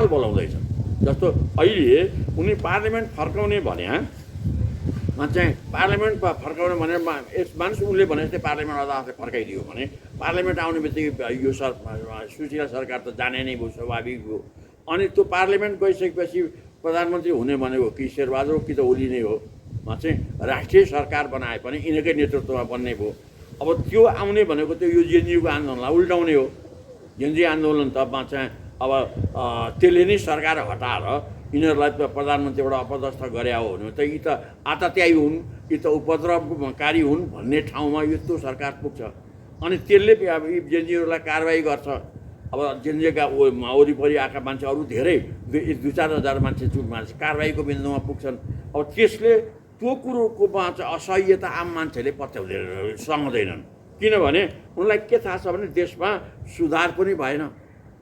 बोलाउँदैछन्। जस्तो अहिले उनी पार्लिमेन्ट फर्काउने भने चाहिँ पार्लिमेन्ट फर्काउने भने मानिस उनले भने जस्तै पार्लिमेन्ट अदालतले फर्काइदियो भने पार्लिमेन्ट आउने बित्तिकै यो सुशीला सरकार त जाने नै भयो, स्वाभाविक भयो। अनि त्यो पार्लिमेन्ट गइसकेपछि प्रधानमन्त्री हुने भनेको कि शेरबहादुर कि त ओली नै हो, चाहिँ राष्ट्रिय सरकार बनाए पनि यिनीकै नेतृत्वमा बन्ने भयो। अब त्यो आउने भनेको त यो जेएनयुको आन्दोलनलाई उल्टाउने हो। जेएनजी आन्दोलन त चाहिँ अब त्यसले नै सरकार हटाएर यिनीहरूलाई प्रधानमन्त्रीबाट अपदस्थ गरे हो भने त यी त आतत्यायी हुन्, यी त उपद्रवकारी हुन् भन्ने ठाउँमा यस्तो सरकार पुग्छ। अनि त्यसले अब यी जेएनजीहरूलाई कारवाही गर्छ। अब जेएनजीका वरिपरि आएका मान्छे अरू धेरै 2-4 हजार मान्छे कारवाहीको बिन्दुमा पुग्छन्। अब त्यसले त्यो कुरोको चाहिँ असह्यता आम मान्छेले पत्याउँदैन, सहँदैनन्। किनभने उनलाई के थाहा छ भने देशमा सुधार पनि भएन।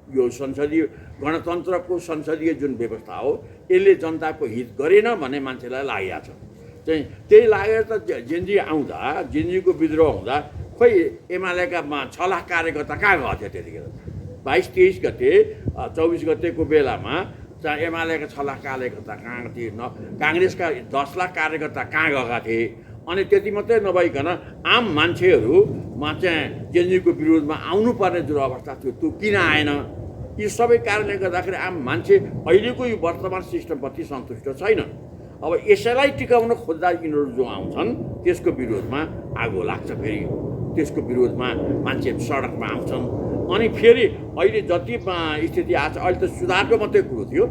यो संसदीय गणतन्त्रको संसदीय जुन व्यवस्था हो यसले जनताको हित गरेन भन्ने मान्छेलाई लागेको छ। चाहिँ त्यही लागेर त जेएनजी आउँदा, जेएनजीको विद्रोह हुँदा खोइ एमालेका 6 लाख कार्यकर्ता कहाँ गएको थियो त्यतिखेर? 22-23 गते 24 गतेको बेलामा चाहिँ एमालेका 6 लाख कार्यकर्ता कहाँ थिए, काङ्ग्रेसका 10 लाख कार्यकर्ता कहाँ गएका थिए? अनि त्यति मात्रै नभइकन आम मान्छेहरूमा चाहिँ जेएनजीको विरोधमा आउनुपर्ने जुन अवस्था थियो त्यो किन आएन? यी सबै कारणले गर्दाखेरि आम मान्छे अहिलेको यो वर्तमान सिस्टमप्रति सन्तुष्ट छैनन्। अब यसैलाई टिकाउन खोज्दा यिनीहरू जो आउँछन् त्यसको विरोधमा आगो लाग्छ। फेरि त्यसको विरोधमा मान्छे सडकमा आउँछन्। अनि फेरि अहिले जति स्थिति आएको छ, अहिले त सुधारको मात्रै कुरो थियो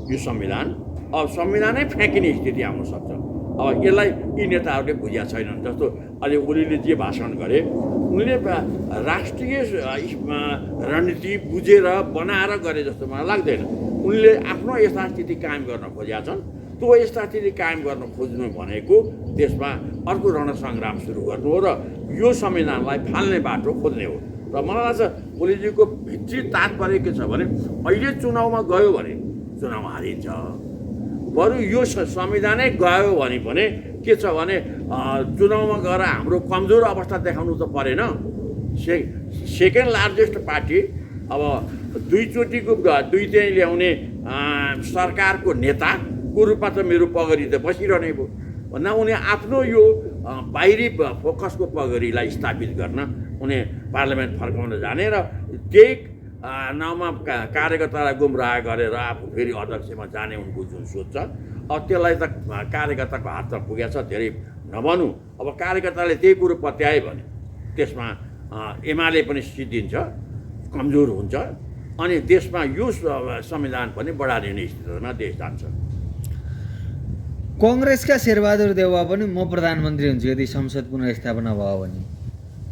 यो संविधान, अब संविधानै फ्याँकिने स्थिति आउन सक्छ। अब यसलाई यी नेताहरूले बुझेका छैनन्। जस्तो अहिले ओलीले जे भाषण गरे उनले राष्ट्रिय रणनीति बुझेर बनाएर गरे जस्तो मलाई लाग्दैन। उनले आफ्नो यथास्थिति कायम गर्न खोजेका छन्। त्यो यथास्थिति कायम गर्न खोज्नु भनेको देशमा अर्को रणसङ्ग्राम सुरु गर्नु हो र यो संविधानलाई फाल्ने बाटो खोज्ने हो। र मलाई लाग्छ ओलीजीको भित्री तात्पर्य के छ भने अहिले चुनावमा गयो भने चुनाव हारिन्छ, बरु यो संविधानै गयो भने पनि के छ भने चुनावमा गएर हाम्रो कमजोर अवस्था देखाउनु त परेन। सेकेन्ड लार्जेस्ट पार्टी अब दुईचोटिको दुईटै ल्याउने सरकारको नेताको रूपमा त मेरो पगडी त बसिरहने भयो भन्दा उनी आफ्नो यो बाहिरी फोकसको पगडीलाई स्थापित गर्न उनी पार्लिमेन्ट फर्काउन जाने र त्यही नाउँमा कार्यकर्तालाई गुमराह गरेर आफू फेरि अध्यक्षमा जाने उनको जुन सोच छ, अब त्यसलाई त कार्यकर्ताको हातमा पुगेको छ। धेरै नभनौँ, अब कार्यकर्ताले त्यही कुरो पत्याए भने त्यसमा एमाले पनि सिद्धिन्छ, कमजोर हुन्छ, अनि देशमा यो संविधान पनि बढाइने स्थितिमा देश जान्छ। कङ्ग्रेसका शेरबहादुर देउवा पनि म प्रधानमन्त्री हुन्छु यदि संसद पुनर्स्थापना भयो भने,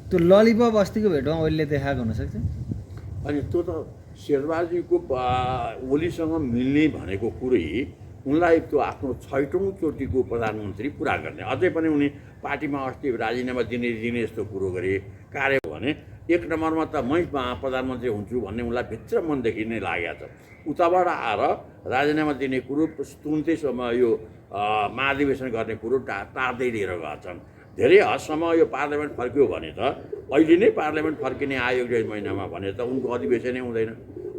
त्यो ललिपप अस्तिको भेटमा ओलीले देखाएको हुनसक्छ। अनि त्यो त शेरबहादुरजीको ओलीसँग मिल्ने भनेको कुरै उनलाई त्यो आफ्नो 6औँ चोटिको प्रधानमन्त्री पुरा गर्ने। अझै पनि उनी पार्टीमा अस्ति राजीनामा दिने जस्तो कुरो गरे कार्य भने 1 नम्बरमा त मै प्रधानमन्त्री हुन्छु भन्ने उनलाई भित्र मनदेखि नै लागेको छ। उताबाट आएर राजीनामा दिने कुरो तुरुन्तैसम्म यो महाधिवेशन गर्ने कुरो टार्दै लिएर गएका छन्। धेरै हदसम्म यो पार्लिमेन्ट फर्क्यो भने त अहिले नै पार्लिमेन्ट फर्किने आयो 1.5 महिनामा भने त उनको अधिवेशनै हुँदैन।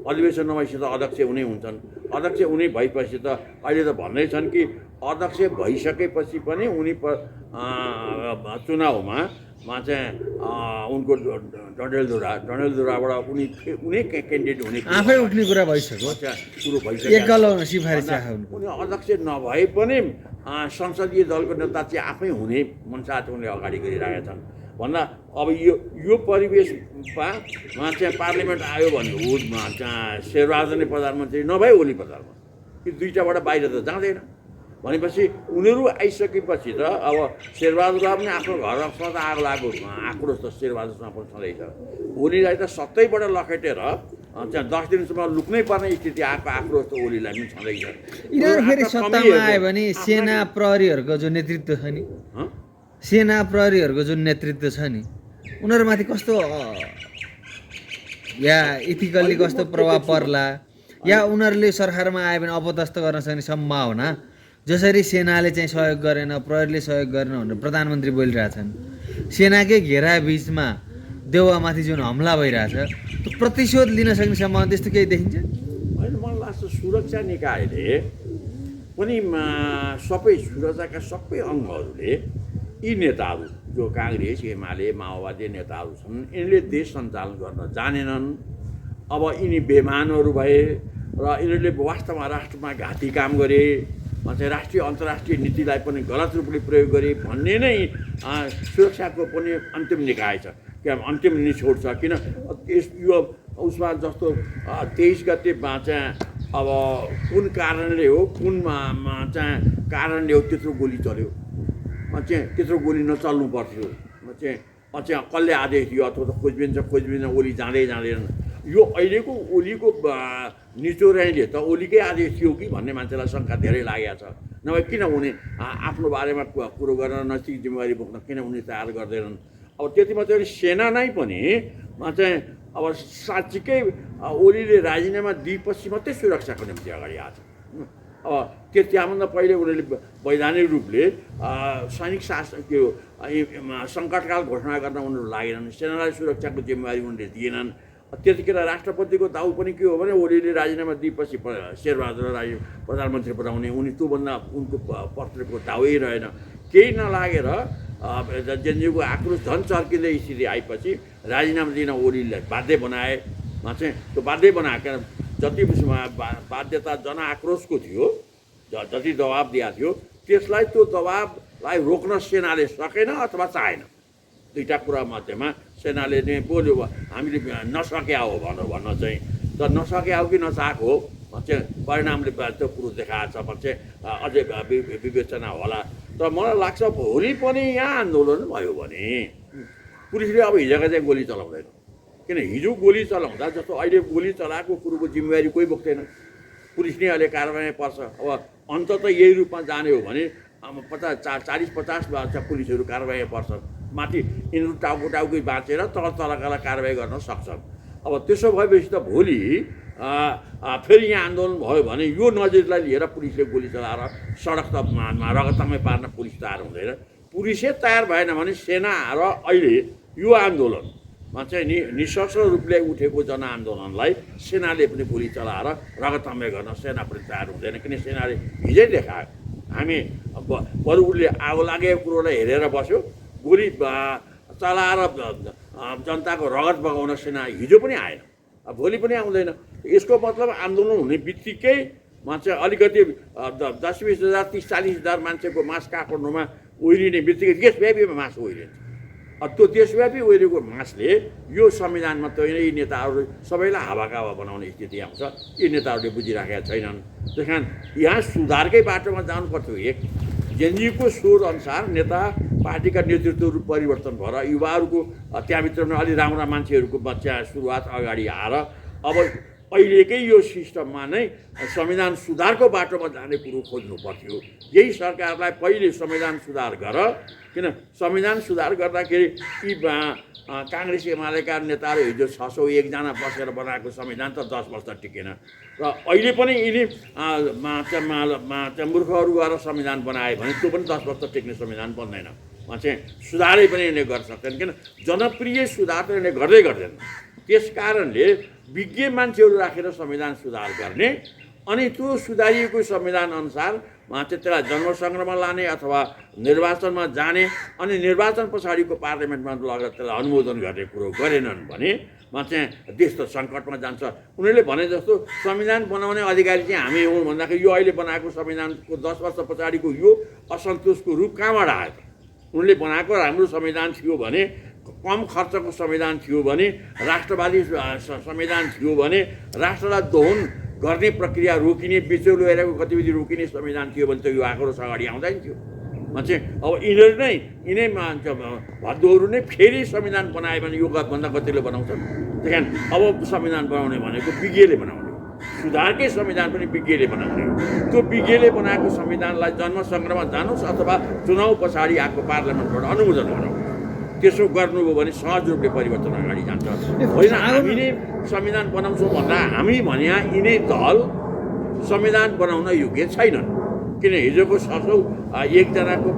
अधिवेशन नभएपछि त अध्यक्ष हुनै हुन्छन्। अध्यक्ष हुने भएपछि त अहिले त भन्दै छन् कि अध्यक्ष भइसकेपछि पनि उनी चुनावमा चाहिँ उनको डडेलधुराबाट उनी क्यान्डिडेट हुने आफै उठ्ने कुरा भइसक्यो, कुरो भइसक्यो। एकल सिफारिस उनी अध्यक्ष नभए पनि संसदीय दलको नेता चाहिँ आफै हुने मनसाथ उनले अगाडि गरिरहेका छन् भन्दा अब यो परिवेशमा चाहिँ पार्लिमेन्ट आयो भने चाहिँ शेरबहादुर नै प्रधानमन्त्री नभए ओली प्रधानमन्त्री, यी दुईटाबाट बाहिर त जाँदैन। भनेपछि उनीहरू आइसकेपछि त अब शेरबहादुरलाई पनि आफ्नो घरमा त आगो लागेको आक्रोश त शेरबहादुरसँग पनि छँदैछ। ओलीलाई त सत्तैबाट लखेटेर चाहिँ 10 दिनसम्म लुक्नै पर्ने स्थिति आएको आक्रोश त ओलीलाई पनि छँदैछ। यिनीहरू फेरि सत्तामा आयो भने सेना प्रहरीहरूको जो नेतृत्व छ नि, सेना प्रहरीहरूको जुन नेतृत्व छ नि, उनीहरूमाथि कस्तो या इथिकल्ली कस्तो प्रभाव पर्ला, या उनीहरूले सरकारमा आयो भने अपदस्थ गर्न सक्ने सम्भावना, जसरी सेनाले चाहिँ सहयोग गरेन, प्रहरीले सहयोग गरेन भनेर प्रधानमन्त्री बोलिरहेछन्, सेनाकै घेरा बिचमा देउवामाथि जुन हमला भइरहेछ त्यो प्रतिशोध लिन सक्ने सम्भावना त्यस्तो केही देखिन्छ? होइन, मलाई लाग्छ राष्ट्र सुरक्षा निकायले पनि सबै सुरक्षाका सबै अङ्गहरूले यी नेताहरू जो काङ्ग्रेस एमाले माओवादी नेताहरू छन् यिनले देश सञ्चालन गर्न जानेनन्। अब यिनी बेमानहरू भए र यिनीहरूले वास्तवमा राष्ट्रमा घाती काम गरे, चाहिँ राष्ट्रिय अन्तर्राष्ट्रिय नीतिलाई पनि गलत रूपले प्रयोग गरे भन्ने नै सुरक्षाको पनि अन्तिम निकाय छ, क्या अन्तिम निचोड छ। किन यो उसमा जस्तो 23 गतेमा चाहिँ अब कुन कारणले हो, कुन चाहिँ कारणले हो त्यत्रो गोली चल्यो, चाहिँ त्यत्रो गोली नचल्नु पर्थ्यो, चाहिँ कसले आदेश दियो अथवा त खोजबिन ओली जाँदै जाँदैन। यो अहिलेको ओलीको निचोराइले त ओलीकै आदेश थियो कि भन्ने मान्छेलाई शङ्का धेरै लागेको छ। नभए किन उनी आफ्नो बारेमा कुरो गर्न नैतिक जिम्मेवारी बोक्न किन उनी तयार गर्दैनन्। अब त्यति मात्रै सेना नै पनि चाहिँ अब साँच्चीकै ओलीले राजीनामा दिएपछि मात्रै सुरक्षाको निम्ति अगाडि आएको छ। अब त्यहाँभन्दा पहिले उनीहरूले वैधानिक रूपले सैनिक शासन त्यो सङ्कटकाल घोषणा गर्न उनीहरू लागेनन्, सेनालाई सुरक्षाको जिम्मेवारी उनीहरूले दिएनन्। त्यतिखेर राष्ट्रपतिको दाउ पनि के हो भने ओलीले राजीनामा दिएपछि शेरबहादुरलाई प्रधानमन्त्री बनाउने, उनी त्योभन्दा उनको पत्रको दाउै रहेन। केही नलागेर जेएनयूको आक्रोश झन् चर्किँदै स्थिति आएपछि राजीनामा दिन ओलीलाई बाध्य बनाए। चाहिँ त्यो बाध्य बनाएर जति बाध्यता जनआक्रोशको थियो, जति दबाब दिएको थियो त्यसलाई त्यो दबाबलाई रोक्न सेनाले सकेन अथवा चाहेन। दुईवटा कुरा मध्येमा सेनाले नै बोल्यो हामीले नसक्या हो भन्न चाहिँ, त नसक्या हो कि नचाहेको हो चाहिँ परिणामले त्यो कुरो देखाएको छ भने चाहिँ अझै विवेचना होला। तर मलाई लाग्छ भोलि पनि यहाँ आन्दोलन भयो भने पुलिसले अब हिजोका चाहिँ गोली चलाउँदैन। किन हिजो गोली चलाउँदा जस्तो अहिले गोली चलाएको कुरोको जिम्मेवारी कोही बोक्दैन, पुलिस नै अहिले कारबाही पर्छ। अब अन्तत यही रूपमा जाने हो भने 40-50 पुलिसहरू कारबाही पर्छ। माथि यिनीहरू टाउकै बाँचेर तलकालाई कारबाही गर्न सक्छन्। अब त्यसो भएपछि त भोलि फेरि यहाँ आन्दोलन भयो भने यो नजिरलाई लिएर पुलिसले गोली चलाएर सडक त रगतमै पार्न पुलिस तयार हुँदैन। पुलिसै तयार भएन भने सेना र अहिले यो आन्दोलनमा चाहिँ निशस्त्र रूपले उठेको जनआन्दोलनलाई सेनाले पनि गोली चलाएर रगतमै गर्न सेना पनि तयार हुँदैन। किन सेनाले हिजै देखायो, हामी बरु उसले आगो लागेको कुरोलाई हेरेर बस्यो, गोली चलाएर जनताको रगत बगाउन सेना हिजो पनि आएन, भोलि पनि आउँदैन। यसको मतलब आन्दोलन हुने बित्तिकै चाहिँ अलिकति 10-20 हजार 30-40 हजार मान्छेको मास काठमाडौँमा ओइरिने बित्तिकै देशव्यापीमा मास ओइरिन्छ। त्यो देशव्यापी ओइरेको मासले यो संविधानमा त यी नेताहरू सबैलाई हावाकावा बनाउने स्थिति आउँछ। यी नेताहरूले बुझिराखेका छैनन्। त्यस कारण यहाँ सुधारकै बाटोमा जानुपर्थ्यो। एक जेएनयूको सोच अनुसार नेता पार्टीका नेतृत्वहरू परिवर्तन भएर युवाहरूको त्यहाँभित्र पनि अलि राम्रा मान्छेहरूको बच्चा सुरुवात अगाडि आएर अब अहिलेकै यो सिस्टममा नै संविधान सुधारको बाटोमा जाने कुरो खोज्नु पर्थ्यो। यही सरकारलाई पहिले संविधान सुधार गर, किन संविधान सुधार गर्दाखेरि यी काङ्ग्रेस एमालेका नेताहरू हिजो 601 जना बसेर बनाएको संविधान त 10 वर्ष टिकेन र अहिले पनि यिनी मूर्खहरू गएर संविधान बनाए भने त्यो पनि 10 वर्ष टिक्ने संविधान बन्दैन। चाहिँ सुधारै पनि यिनले गर्न सक्दैन, किन जनप्रिय सुधार त यिनले गर्दैन। त्यस कारणले विज्ञ मान्छेहरू राखेर संविधान सुधार गर्ने अनि त्यो सुधारिएको संविधान अनुसार चाहिँ त्यसलाई जनमतसङ्ग्रहमा लाने अथवा निर्वाचनमा जाने अनि निर्वाचन पछाडिको पार्लियामेन्टमा लगेर त्यसलाई अनुमोदन गर्ने कुरो गरेनन् भने चाहिँ देश त सङ्कटमा जान्छ। उनीहरूले भने जस्तो संविधान बनाउने अधिकारी चाहिँ हामी हौँ भन्दाखेरि यो अहिले बनाएको संविधानको 10 वर्ष पछाडिको यो असन्तोषको रूप कहाँबाट आयो? उनले बनाएको राम्रो संविधान थियो भने, कम खर्चको संविधान थियो भने, राष्ट्रवादी संविधान थियो भने, राष्ट्रलाई दोहन गर्ने प्रक्रिया रोकिने, बेचौलो हेरेको गतिविधि रोकिने संविधान थियो भने त यो आक्रोश अगाडि आउँदैन थियो। चाहिँ अब यिनै भद्दोहरू नै फेरि संविधान बनायो भने यो भन्दा कतिले बनाउँछन्। त्यही कारण अब संविधान बनाउने भनेको विज्ञले बनाउने, सुधारकै संविधान पनि विज्ञले बनाउने। त्यो विज्ञले बनाएको संविधानलाई जनमतसङ्ग्रहमा जानुहोस् अथवा चुनाव पछाडि आएको पार्लियामेन्टबाट अनुमोदन गराउनु। त्यसो गर्नुभयो भने सहज रूपले परिवर्तन अगाडि जान्छ। होइन हामी नै संविधान बनाउँछौँ भन्दा हामी भने यिनै दल संविधान बनाउन योग्य छैनन्। किन हिजोको 601 जनाको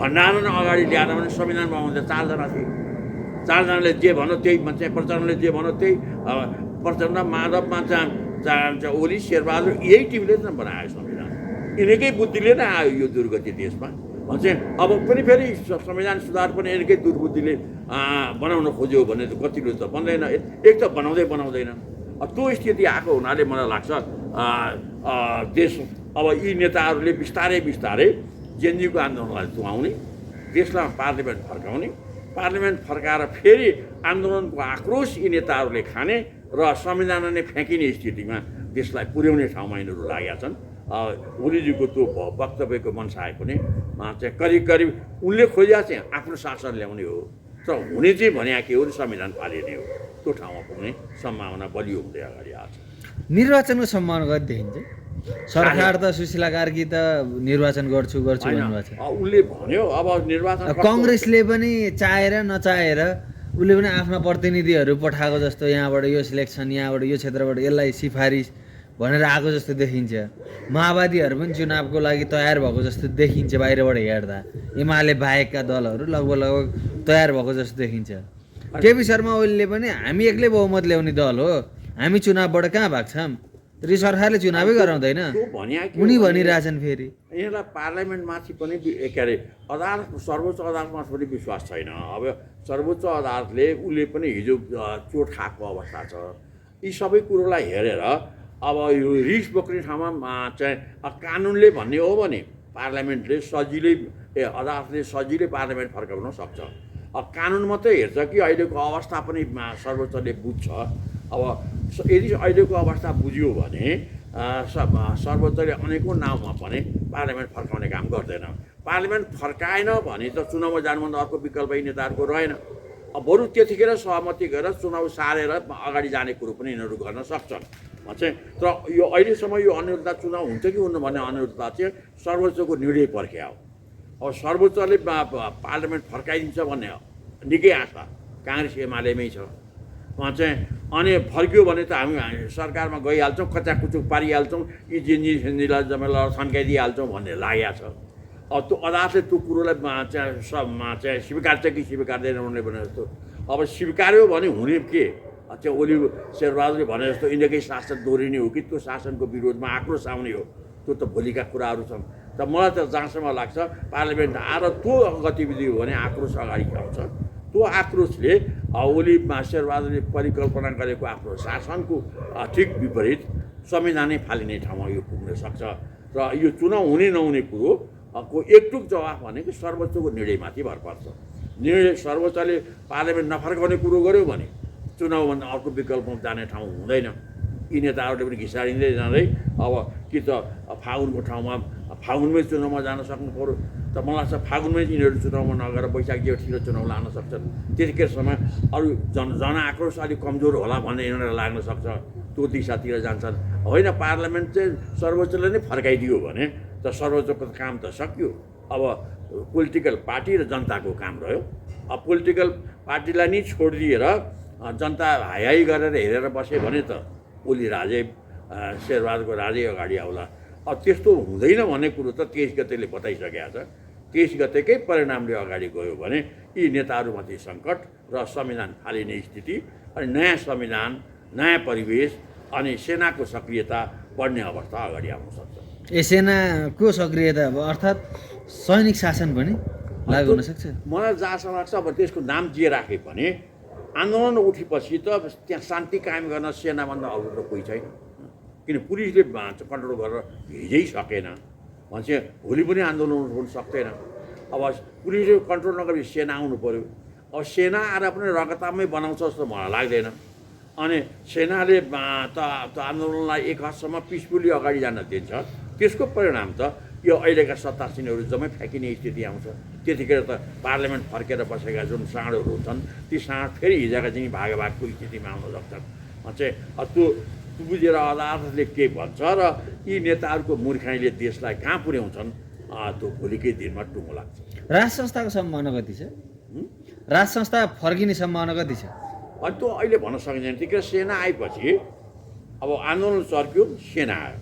भण्डारण अगाडि ल्याएर भने संविधान बनाउँदा 4 जना थिए। 4 जनाले जे भन्यो त्यही मान्छे, प्रचण्डले जे भन्यो त्यही, प्रचण्ड माधवमा चाहिँ ओली शेरबहादुर यही टिमले त बनायो संविधान, यिनीकै बुद्धिले नै आयो यो दुर्गति देशमा भन्छ। अब पनि फेरि संविधान सुधार पनि यिनीकै दुर्बुद्धिले बनाउन खोज्यो भने त कतिले त बन्दैन, एक त बनाउँदैन। त्यो स्थिति आएको हुनाले मलाई लाग्छ देश अब यी नेताहरूले बिस्तारै जेएनयूको आन्दोलनलाई तुहाउने, देशलाई पार्लियामेन्ट फर्काएर फेरि आन्दोलनको आक्रोश यी नेताहरूले खाने र संविधान नै फ्याँकिने स्थितिमा देशलाई पुर्याउने ठाउँमा यिनीहरू लागेका छन्। ओलीजीको त्यो वक्तव्यको मनसाय पनि चाहिँ करिब उनले खोजेका चाहिँ आफ्नो शासन ल्याउने हो, तर हुने चाहिँ भने के हो, संविधान फालिने हो। त्यो ठाउँमा पुग्ने सम्भावना बलियो हुँदै अगाडि आएको छ। निर्वाचनको सम्भावना कति देखिन्छ? सरकार त सुशीला कार्की त निर्वाचन गर्छु भन्नुभएको छ। उसले भन्यो अब निर्वाचन कङ्ग्रेसले पनि चाहेर नचाहेर उसले पनि आफ्ना प्रतिनिधिहरू पठाएको जस्तो, यहाँबाट यो सिलेक्सन, यहाँबाट यो क्षेत्रबाट यसलाई सिफारिस भनेर आएको जस्तो देखिन्छ। माओवादीहरू पनि चुनावको लागि तयार भएको जस्तो देखिन्छ बाहिरबाट हेर्दा। एमाले बाहेकका दलहरू लगभग तयार भएको जस्तो देखिन्छ। केपी शर्मा ओलीले पनि हामी एक्लै बहुमत ल्याउने दल हो, हामी चुनावबाट कहाँ भाग्छौँ, र सरकारले चुनावै गराउँदैन उनी भनिरहेछन्। फेरि यिनीहरूलाई पार्लियामेन्टमाथि पनि के अरे सर्वोच्च अदालतमा पनि विश्वास छैन। अब सर्वोच्च अदालतले उसले पनि हिजो चोट खाएको अवस्था छ। यी सबै कुरोलाई हेरेर अब यो रिस्क बोक्ने ठाउँमा चाहिँ कानुनले भन्ने हो भने पार्लियामेन्टले अदालतले सजिलै पार्लियामेन्ट फर्काउन सक्छ। अब कानुन मात्रै हेर्छ कि अहिलेको अवस्था पनि सर्वोच्चले बुझ्छ। अब यदि अहिलेको अवस्था बुझ्यो भने सर्वोच्चले अनेकौँ नाउँमा पनि पार्लियामेन्ट फर्काउने काम गर्दैन। पार्लियामेन्ट फर्काएन भने त चुनावमा जानुभन्दा अर्को विकल्प यी नेताहरूको रहेन। अब बरु त्यतिखेर सहमति गरेर चुनाव सारेर अगाडि जाने कुरो पनि यिनीहरू गर्न सक्छन् चाहिँ। तर यो अहिलेसम्म यो अनिवार्यता चुनाव हुन्छ कि हुन्न भन्ने अनिवार्यता चाहिँ सर्वोच्चको निर्णय पर्ख्या हो। अब सर्वोच्चले पार्लियामेन्ट फर्काइदिन्छ भन्ने निकै आशा काङ्ग्रेस एमालेमै छ चाहिँ। अनि फर्क्यो भने त हामी सरकारमा गइहाल्छौँ, कचाकुचुक पारिहाल्छौँ, यी जेन्जीलाई जमेलाई थन्काइदिइहाल्छौँ भन्ने लागेको छ। अब त्यो अदालतले त्यो कुरोलाई चाहिँ स्वीकार्छ कि स्वीकार्दैन उनले भने जस्तो। अब स्वीकार्यो भने हुने के चाहिँ ओली शेरबहादुरले भने जस्तो यिनीकै शासन दोहोरिने हो कि त्यो शासनको विरोधमा आक्रोश आउने हो, त्यो त भोलिका कुराहरू छन्। त मलाई त जहाँसम्म लाग्छ पार्लियामेन्ट आएर त्यो गतिविधि हो भने आक्रोश अगाडि आउँछ। त्यो आक्रोशले ओली शेरबहादुरले परिकल्पना गरेको आफ्नो शासनको ठिक विपरीत संविधानै फालिने ठाउँमा यो पुग्न सक्छ। र यो चुनाव हुने नहुने कुरो को एकटुक जवाफ भनेको सर्वोच्चको निर्णयमाथि भर पर्छ। निर्णय सर्वोच्चले पार्लियामेन्ट नफर्काउने कुरो गर्यो भने चुनावभन्दा अर्को विकल्पमा जाने ठाउँ हुँदैन। यी नेताहरूले पनि घिसारिँदै जाँदै अब कि त फागुनको ठाउँमा फागुनमै चुनावमा जान सक्नु पऱ्यो। त मलाई लाग्छ फागुनमै यिनीहरू चुनावमा नगएर वैशाख जेठतिर चुनाव लान सक्छन्। त्यतिखेरसम्म अरू जनआक्रोश अलिक कमजोर होला भन्ने यिनीहरूलाई लाग्न सक्छ, त्यो दिशातिर जान्छन्। होइन पार्लियामेन्ट चाहिँ सर्वोच्चले नै फर्काइदियो भने त सर्वोच्चको काम त सक्यो। अब पोलिटिकल पार्टी र जनताको काम रह्यो। अब पोलिटिकल पार्टीलाई नै छोडिदिएर जनता हाई गरेर हेरेर बस्यो भने त ओली राजै शेरबहादुरको राजै अगाडि आउला। अब त्यस्तो हुँदैन भन्ने कुरो त 23 गतेले बताइसकेको छ। 23 गतेकै परिणामले अगाडि गयो भने यी नेताहरूमाथि सङ्कट र संविधान फालिने स्थिति, अनि नयाँ संविधान, नयाँ परिवेश अनि सेनाको सक्रियता बढ्ने अवस्था अगाडि आउन सक्छ। सेनाको सक्रियता अब अर्थात् सैनिक शासन पनि लागु हुन सक्छ। मलाई जहाँसम्म लाग्छ अब त्यसको नाम जे राखे पनि आन्दोलन उठेपछि त त्यहाँ शान्ति कायम गर्न सेनाभन्दा अरू त कोही छैन। किन पुलिसले कन्ट्रोल गरेर हिजै सकेन भन्छ, भोलि पनि आन्दोलन हुन सक्दैन। अब पुलिसले कन्ट्रोल नगरेपछि सेना आउनु पऱ्यो। अब सेना आएर पनि रगतामै बनाउँछ जस्तो मलाई लाग्दैन। अनि सेनाले त आन्दोलनलाई एक हदसम्म पिसफुली अगाडि जान दिन्छ। त्यसको परिणाम त यो अहिलेका सत्तासीनहरू जम्मै फ्याँकिने स्थिति आउँछ। त्यतिखेर त पार्लियामेन्ट फर्केर बसेका जुन साँडहरू हुन्छन् ती साँड फेरि हिजोका चाहिँ भागको स्थितिमा आउन सक्छन् चाहिँ। त्यो बुझेर अदालतले के भन्छ र यी नेताहरूको मूर्खाइले देशलाई कहाँ पुर्याउँछन् त्यो भोलिकै दिनमा टुङ्गो लाग्छ। राज संस्थाको सम्भावना कति छ? राज संस्था फर्किने सम्भावना कति छ? अनि त्यो अहिले भन्न सकिँदैन। त्यतिखेर सेना आएपछि अब आन्दोलन चर्क्यो, सेना आयो।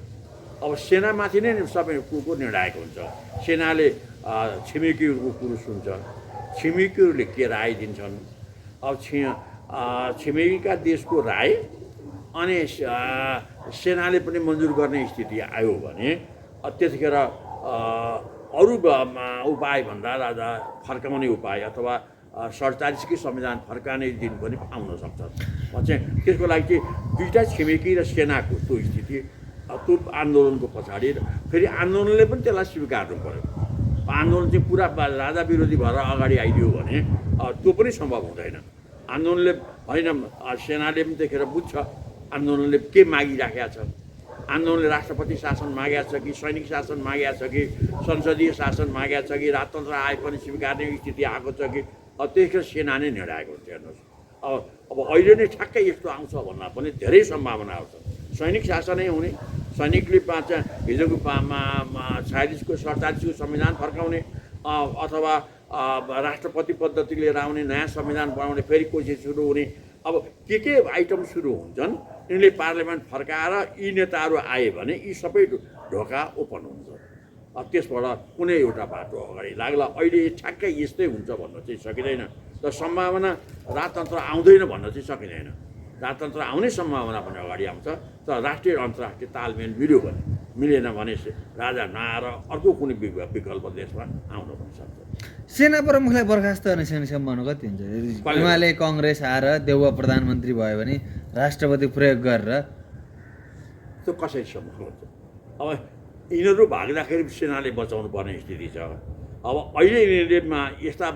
अब सेनामाथि नै सबै कुरो निर्णायक हुन्छ। सेनाले छिमेकीहरूको कुरो सुन्छ, छिमेकीहरूले के राय दिन्छन्। अब छिमेकीका देशको राय अनि सेनाले पनि मन्जुर गर्ने स्थिति आयो भने त्यतिखेर अरू उपायभन्दा राजा फर्काउने उपाय अथवा 47 संविधान फर्काउने दिन पनि आउन सक्छ। चाहिँ त्यसको लागि चाहिँ दुईवटा छिमेकी र सेनाको त्यो स्थिति त्यो आन्दोलनको पछाडि फेरि आन्दोलनले पनि त्यसलाई स्वीकार्नु पर्यो। आन्दोलन चाहिँ पुरा राजा विरोधी भएर अगाडि आइदियो भने त्यो पनि सम्भव हुँदैन। आन्दोलनले होइन, सेनाले पनि देखेर बुझ्छ आन्दोलनले के मागिराखेको छ। आन्दोलनले राष्ट्रपति शासन मागेको छ कि सैनिक शासन मागेको छ कि संसदीय शासन मागेको छ कि राजतन्त्र आए पनि स्वीकार्ने स्थिति आएको छ कि त्यतिखेर सेना नै निर्णायक हुन्छ। हेर्नुहोस् अब अहिले नै ठ्याक्कै यस्तो आउँछ भन्दा पनि धेरै सम्भावना आउँछ। सैनिक शासनै हुने, सैनिकले हिजोको 46को 47को संविधान फर्काउने अथवा राष्ट्रपति पद्धति लिएर आउने, नयाँ संविधान बनाउने, फेरि कोसिस सुरु हुने। अब के आइटम सुरु हुन्छन्, यिनले पार्लियामेन्ट फर्काएर यी नेताहरू आए भने यी सबै ढोका ओपन हुन्छ। त्यसबाट कुनै एउटा बाटो अगाडि लाग्ला। अहिले ठ्याक्कै यस्तै हुन्छ भन्न चाहिँ सकिँदैन। तर सम्भावना राजतन्त्र आउँदैन भन्न चाहिँ सकिँदैन। राजतन्त्र आउने सम्भावना पनि अगाडि आउँछ। तर राष्ट्रिय अन्तर्राष्ट्रिय तालमेल मिल्यो भने, मिलेन भने राजा नआएर अर्को कुनै विकल्प देशमा आउन पनि सक्छ। सेना प्रमुखलाई बर्खास्त गर्ने सम्भावना कति हुन्छ? एमाले कङ्ग्रेस आएर देउवा प्रधानमन्त्री भयो भने राष्ट्रपति प्रयोग गरेर त्यो कसैसम्म हुन्छ। अब यिनीहरू भाग्दाखेरि सेनाले बचाउनु पर्ने स्थिति छ। अब अहिले यिनीहरूमा यस्ता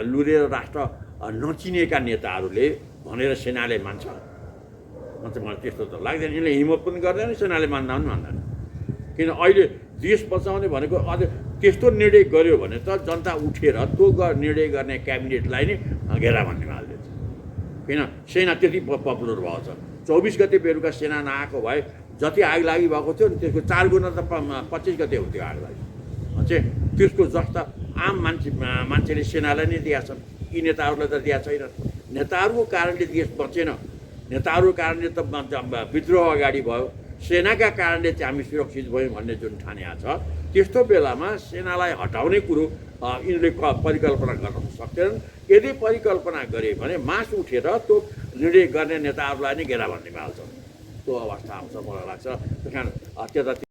लुरेर राष्ट्र नचिनेका नेताहरूले भनेर सेनाले मान्छ मलाई त्यस्तो त लाग्दैन। यिनले हिम्मत पनि गर्दैन, सेनाले मान्दा पनि मान्दैन। किन अहिले देश बचाउने भनेको अझ त्यस्तो निर्णय गर्यो भने त जनता उठेर त्यो निर्णय गर्ने क्याबिनेटलाई नै घेराबन्दीमा हालिदिन्छ। किन सेना त्यति पपुलर भएको छ। 24 गते बेलुका सेना नआएको भए जति आगलागी भएको थियो नि त्यसको 4 गुणा त 25 गते हुन्थ्यो आगलागी। चाहिँ त्यसको जस्ता आम मान्छेले सेनालाई नै दिएका छन्, यी नेताहरूलाई त दिएको छैन। नेताहरूको कारणले देश बचेन, नेताहरूको कारणले त विद्रोह अगाडि भयो, सेनाका कारणले चाहिँ हामी सुरक्षित भयौँ भन्ने जुन ठानिएको छ, त्यस्तो बेलामा सेनालाई हटाउने कुरो यिनले परिकल्पना गर्न सक्दैनन्। यदि परिकल्पना गरे भने मास उठेर त्यो निर्णय गर्ने नेताहरूलाई नै घेराबन्दीमा हाल्छन्। त्यो अवस्था आउँछ मलाई लाग्छ। त्यस कारण त्यता